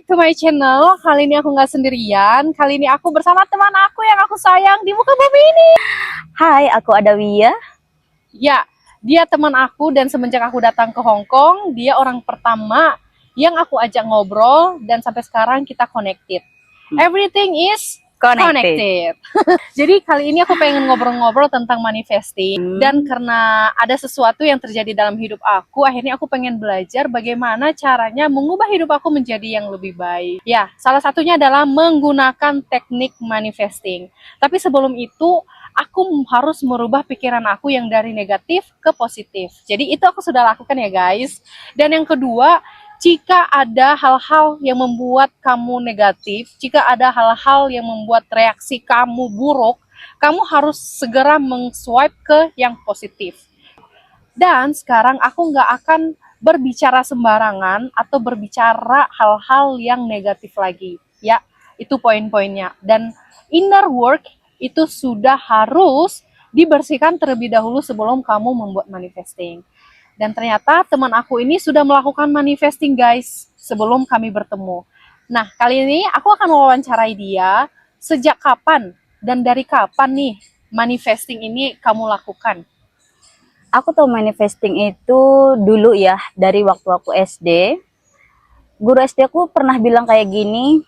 back to my channel. Kali ini aku nggak sendirian. Kali ini aku bersama teman aku yang aku sayang di muka bumi ini. Hai, aku Adawiyah. Ya, dia teman aku dan semenjak aku datang ke Hong Kong, dia orang pertama yang aku ajak ngobrol dan sampai sekarang kita connected. Everything is connected. Jadi kali ini aku pengen ngobrol-ngobrol tentang manifesting. Dan karena ada sesuatu yang terjadi dalam hidup aku, akhirnya aku pengen belajar bagaimana caranya mengubah hidup aku menjadi yang lebih baik. Ya, salah satunya adalah menggunakan teknik manifesting. Tapi sebelum itu, aku harus merubah pikiran aku yang dari negatif ke positif. Jadi itu aku sudah lakukan ya guys. Dan yang kedua, jika ada hal-hal yang membuat kamu negatif, jika ada hal-hal yang membuat reaksi kamu buruk, kamu harus segera meng-swipe ke yang positif. Dan sekarang aku nggak akan berbicara sembarangan atau berbicara hal-hal yang negatif lagi. Ya, itu poin-poinnya. Dan inner work itu sudah harus dibersihkan terlebih dahulu sebelum kamu membuat manifesting. Dan ternyata teman aku ini sudah melakukan manifesting guys sebelum kami bertemu. Nah kali ini aku akan mewawancarai dia. Sejak kapan dan dari kapan nih manifesting ini kamu lakukan? Aku tahu manifesting itu dulu ya, dari waktu aku SD. Guru SD aku pernah bilang kayak gini,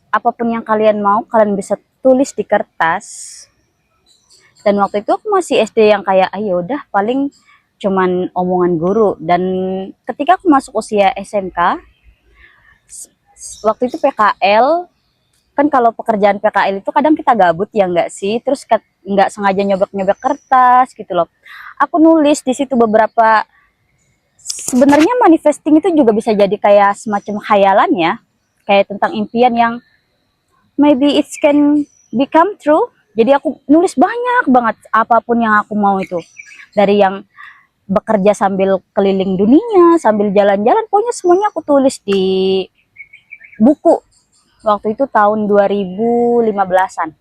apapun yang kalian mau, kalian bisa tulis di kertas. Dan waktu itu aku masih SD yang kayak, ayo udah paling cuman omongan guru. Dan ketika aku masuk usia SMK, waktu itu PKL, kan kalau pekerjaan PKL itu kadang kita gabut ya nggak sih, terus nggak sengaja nyobek-nyobek kertas gitu loh. Aku nulis di situ beberapa, sebenarnya manifesting itu juga bisa jadi kayak semacam khayalan ya, kayak tentang impian yang maybe it can become true. Jadi aku nulis banyak banget apapun yang aku mau itu, dari yang bekerja sambil keliling dunia, sambil jalan-jalan, pokoknya semuanya aku tulis di buku. Waktu itu tahun 2015-an.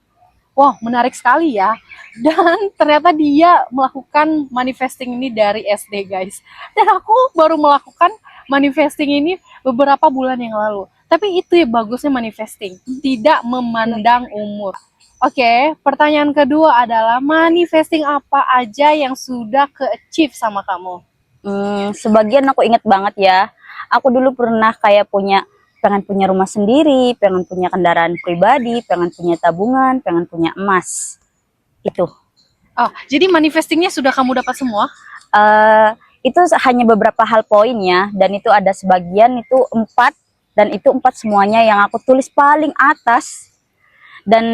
Wah, menarik sekali ya. Dan ternyata dia melakukan manifesting ini dari SD guys. Dan aku baru melakukan manifesting ini beberapa bulan yang lalu. Tapi itu ya bagusnya manifesting, tidak memandang umur. Oke, pertanyaan kedua adalah manifesting apa aja yang sudah ke-achieve sama kamu? Sebagian aku inget banget ya. Aku dulu pernah kayak pengen punya rumah sendiri, pengen punya kendaraan pribadi, pengen punya tabungan, pengen punya emas. Itu. Oh, jadi manifestingnya sudah kamu dapat semua? Itu hanya beberapa hal poinnya, dan itu ada sebagian itu 4, dan itu 4 semuanya yang aku tulis paling atas. Dan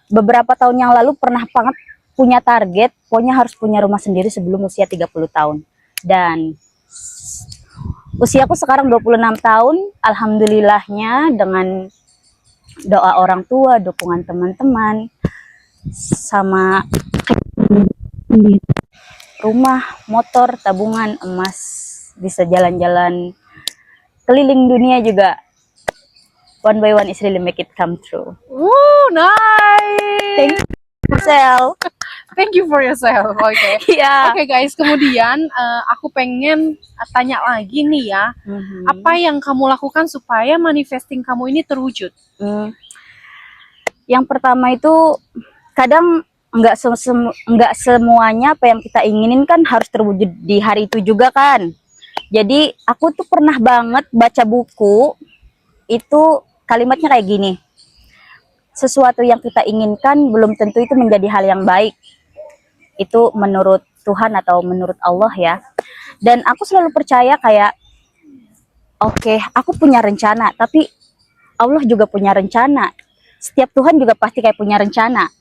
beberapa tahun yang lalu pernah banget punya target, pokoknya harus punya rumah sendiri sebelum usia 30 tahun. Dan usiaku sekarang 26 tahun, alhamdulillahnya dengan doa orang tua, dukungan teman-teman, sama rumah, motor, tabungan, emas, bisa jalan-jalan keliling dunia juga. One by one is really make it come true. Nice. Thank you yourself. Thank you for yourself. Oke. Yeah. Oke guys, kemudian aku pengen tanya lagi nih ya. Apa yang kamu lakukan supaya manifesting kamu ini terwujud? Yang pertama itu kadang nggak semuanya apa yang kita inginin kan harus terwujud di hari itu juga kan. Jadi aku tuh pernah banget baca buku, itu kalimatnya kayak gini, sesuatu yang kita inginkan belum tentu itu menjadi hal yang baik. Itu menurut Tuhan atau menurut Allah ya. Dan aku selalu percaya kayak, oke, aku punya rencana, tapi Allah juga punya rencana. Setiap Tuhan juga pasti kayak punya rencana.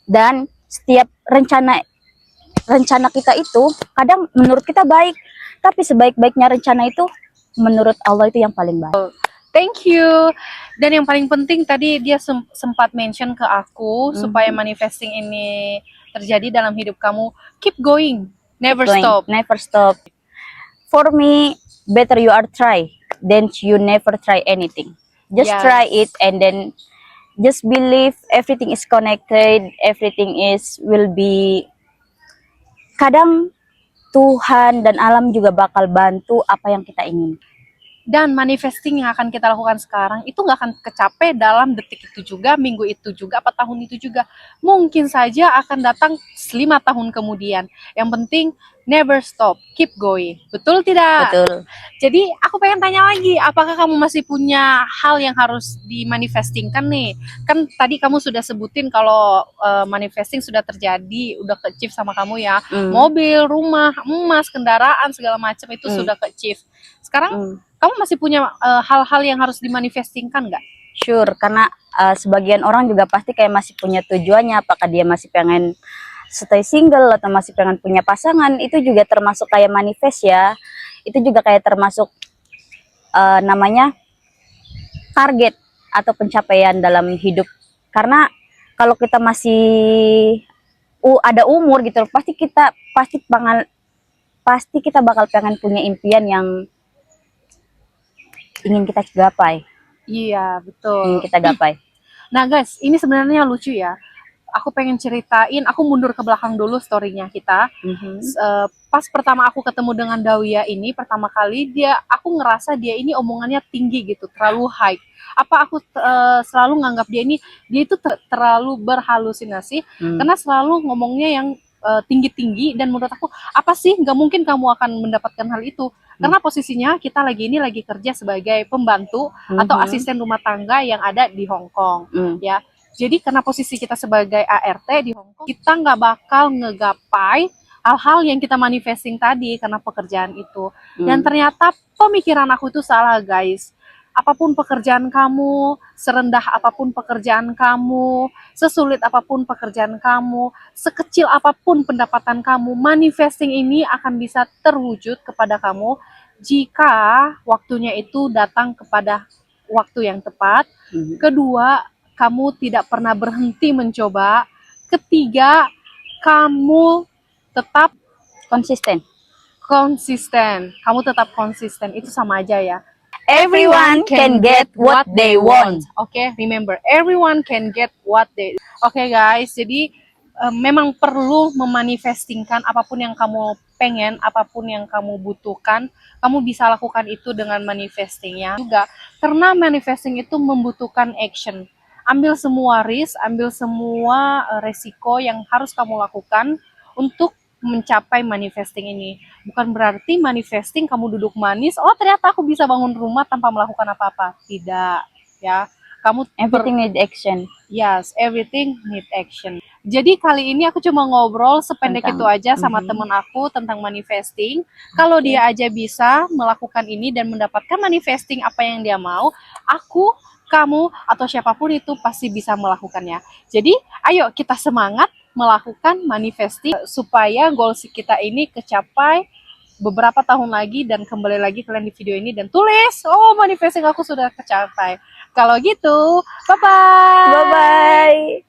Dan setiap rencana kita itu kadang menurut kita baik, tapi sebaik-baiknya rencana itu menurut Allah itu yang paling baik. Thank you. Dan yang paling penting tadi dia sempat mention ke aku supaya manifesting ini terjadi dalam hidup kamu, keep going, never stop. Never stop. For me, better you are try than you never try anything. Just try it, and then just believe everything is connected, everything will be. Kadang Tuhan dan alam juga bakal bantu apa yang kita ingin. Dan manifesting yang akan kita lakukan sekarang itu nggak akan kecapai dalam detik itu juga, minggu itu juga, apa tahun itu juga. Mungkin saja akan datang 5 tahun kemudian. Yang penting never stop, keep going. Betul tidak? Betul. Jadi aku pengen tanya lagi, apakah kamu masih punya hal yang harus dimanifestingkan nih? Kan tadi kamu sudah sebutin kalau manifesting sudah terjadi, udah ke-achieve sama kamu ya. Mobil, rumah, emas, kendaraan, segala macam itu sudah ke-achieve. Sekarang kamu masih punya hal-hal yang harus dimanifestingkan nggak? Sure, karena sebagian orang juga pasti kayak masih punya tujuannya, apakah dia masih pengen stay single atau masih pengen punya pasangan, itu juga termasuk kayak manifest ya. Itu juga kayak termasuk namanya target atau pencapaian dalam hidup. Karena kalau kita masih ada umur gitu, pasti kita bakal pengen punya impian yang ingin kita gapai. Iya, betul. Ingin kita gapai. Nah guys, ini sebenarnya lucu ya. Aku pengen ceritain, aku mundur ke belakang dulu story-nya kita. Pas pertama aku ketemu dengan Dawia ini, pertama kali aku ngerasa dia ini omongannya tinggi gitu, terlalu high. Apa aku selalu nganggap dia itu terlalu berhalusinasi, karena selalu ngomongnya yang tinggi-tinggi, dan menurut aku, apa sih, nggak mungkin kamu akan mendapatkan hal itu. Karena posisinya kita lagi kerja sebagai pembantu atau asisten rumah tangga yang ada di Hong Kong, ya. Jadi karena posisi kita sebagai ART di Hong Kong, kita nggak bakal ngegapai hal-hal yang kita manifesting tadi karena pekerjaan itu. Dan ternyata pemikiran aku itu salah, guys. Apapun pekerjaan kamu, serendah apapun pekerjaan kamu, sesulit apapun pekerjaan kamu, sekecil apapun pendapatan kamu, manifesting ini akan bisa terwujud kepada kamu jika waktunya itu datang kepada waktu yang tepat. Kedua, kamu tidak pernah berhenti mencoba. Ketiga, kamu tetap Konsisten. Kamu tetap konsisten. Itu sama aja ya. Everyone can get what they want. Oke, remember, everyone can get what they. Oke, guys, jadi memang perlu memanifestingkan apapun yang kamu pengen, apapun yang kamu butuhkan, kamu bisa lakukan itu dengan manifestingnya juga. Karena manifesting itu membutuhkan action. Ambil semua risk, ambil semua resiko yang harus kamu lakukan untuk mencapai manifesting ini. Bukan berarti manifesting kamu duduk manis, oh ternyata aku bisa bangun rumah tanpa melakukan apa-apa. Tidak, ya. Everything need action. Yes, everything need action. Jadi kali ini aku cuma ngobrol sependek itu aja sama temen aku tentang manifesting. Kalau dia aja bisa melakukan ini dan mendapatkan manifesting apa yang dia mau, aku, kamu, atau siapapun itu pasti bisa melakukannya. Jadi ayo kita semangat melakukan manifesting supaya goals kita ini kecapai beberapa tahun lagi. Dan kembali lagi kalian di video ini dan tulis, oh manifesting aku sudah kecapai. Kalau gitu, bye-bye. Bye-bye.